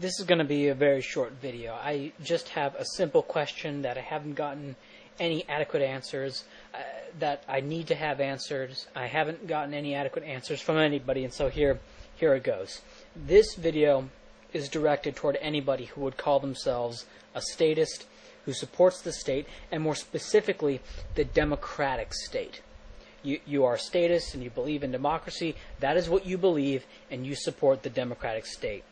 This is going to be a very short video. I just have a simple question that I haven't gotten any adequate answers, that I need to have answers. I haven't gotten any adequate answers from anybody, and so here it goes. This video is directed toward anybody who would call themselves a statist, who supports the state, and more specifically, the democratic state. You are a statist and you believe in democracy. That is what you believe, and you support the democratic state.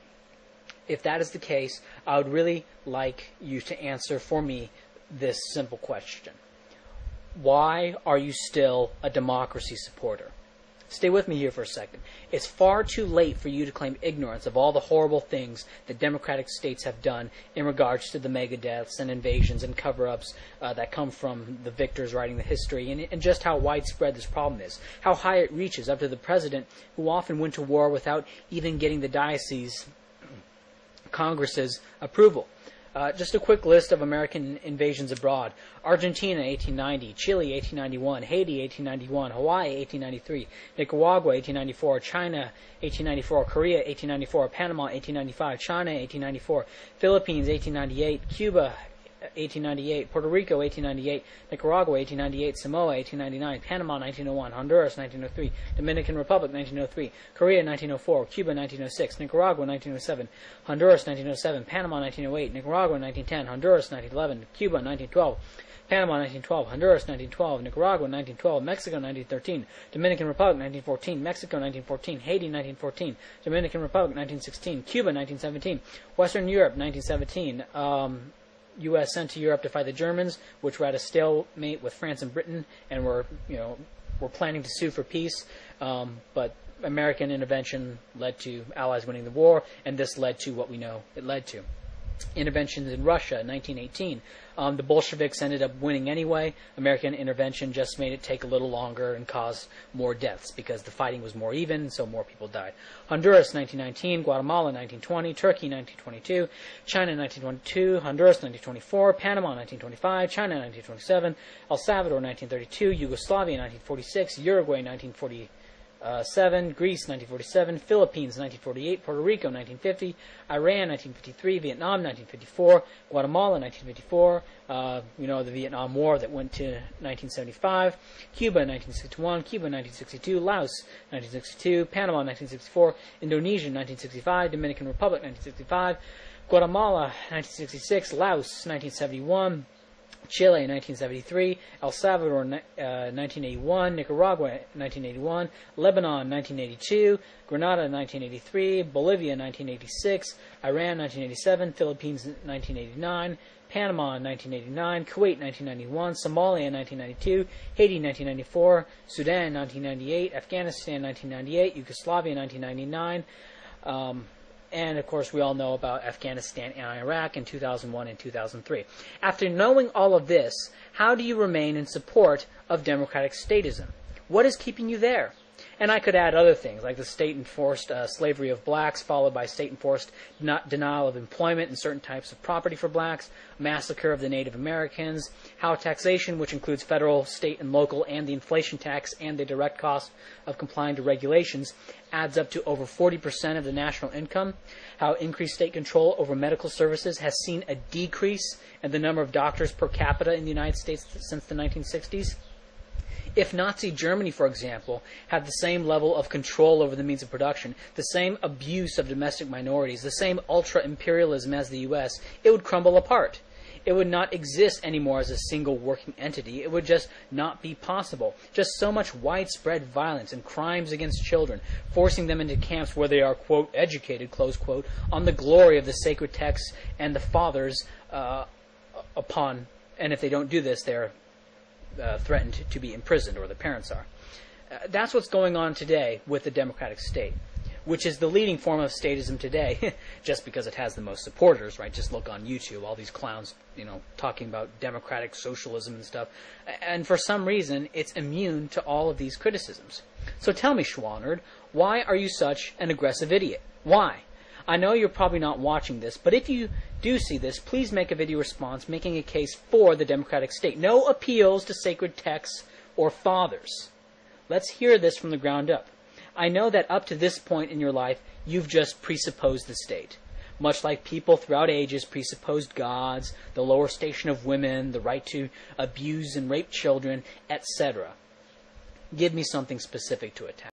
If that is the case, I would really like you to answer for me this simple question. Why are you still a democracy supporter? Stay with me here for a second. It's far too late for you to claim ignorance of all the horrible things that democratic states have done in regards to the mega deaths and invasions and cover-ups that come from the victors writing the history, and just how widespread this problem is. How high it reaches up to the president, who often went to war without even getting the diocese Congress's approval. Just a quick list of American invasions abroad. Argentina, 1890. Chile, 1891. Haiti, 1891. Hawaii, 1893. Nicaragua, 1894. China, 1894. Korea, 1894. Panama, 1895. China, 1894. Philippines, 1898. Cuba, 1898. Puerto Rico, 1898. Nicaragua, 1898. Samoa, 1899. Panama, 1901. Honduras, 1903. Dominican Republic, 1903. Korea, 1904. Cuba, 1906. Nicaragua, 1907. Honduras, 1907. Panama, 1908. Nicaragua, 1910. Honduras, 1911. Cuba, 1912. Panama, 1912. Honduras, 1912. Nicaragua, 1912. Mexico, 1913. Dominican Republic, 1914. Mexico, 1914. Haiti, 1914. Dominican Republic, 1916. Cuba, 1917. Western Europe, 1917. U.S. sent to Europe to fight the Germans, which were at a stalemate with France and Britain, and were planning to sue for peace. But American intervention led to Allies winning the war, and this led to what we know it led to. Interventions in Russia in 1918. The Bolsheviks ended up winning anyway. American intervention just made it take a little longer and caused more deaths because the fighting was more even, so more people died. Honduras, 1919. Guatemala, 1920. Turkey, 1922. China, 1922. Honduras, 1924. Panama, 1925. China, 1927. El Salvador, 1932. Yugoslavia, 1946. Uruguay, 1947. Greece, 1947, Philippines, 1948, Puerto Rico, 1950, Iran, 1953, Vietnam, 1954, Guatemala, 1954, the Vietnam War that went to 1975, Cuba, 1961, Cuba, 1962, Laos, 1962, Panama, 1964, Indonesia, 1965, Dominican Republic, 1965, Guatemala, 1966, Laos, 1971, Chile, 1973, El Salvador, 1981, Nicaragua, 1981, Lebanon, 1982, Grenada, 1983, Bolivia, 1986, Iran, 1987, Philippines, 1989, Panama, 1989, Kuwait, 1991, Somalia, 1992, Haiti, 1994, Sudan, 1998, Afghanistan, 1998, Yugoslavia, 1999, and, of course, we all know about Afghanistan and Iraq in 2001 and 2003. After knowing all of this, how do you remain in support of democratic statism? What is keeping you there? And I could add other things, like the state-enforced slavery of blacks, followed by state-enforced denial of employment and certain types of property for blacks, massacre of the Native Americans, how taxation, which includes federal, state, and local, and the inflation tax and the direct cost of complying to regulations, adds up to over 40% of the national income, how increased state control over medical services has seen a decrease in the number of doctors per capita in the United States since the 1960s. If Nazi Germany, for example, had the same level of control over the means of production, the same abuse of domestic minorities, the same ultra-imperialism as the U.S., it would crumble apart. It would not exist anymore as a single working entity. It would just not be possible. Just so much widespread violence and crimes against children, forcing them into camps where they are, quote, educated, close quote, on the glory of the sacred texts and the fathers and if they don't do this, they're threatened to be imprisoned, or the parents are. That's what's going on today with the democratic state, which is the leading form of statism today, just because it has the most supporters, right? Just look on YouTube, all these clowns, talking about democratic socialism and stuff. And for some reason, it's immune to all of these criticisms. So tell me, ShwaNerd, why are you such an aggressive idiot? Why? I know you're probably not watching this, but if you do see this, please make a video response making a case for the democratic state. No appeals to sacred texts or fathers. Let's hear this from the ground up. I know that up to this point in your life, you've just presupposed the state. much like people throughout ages presupposed gods, the lower station of women, the right to abuse and rape children, etc. Give me something specific to attack.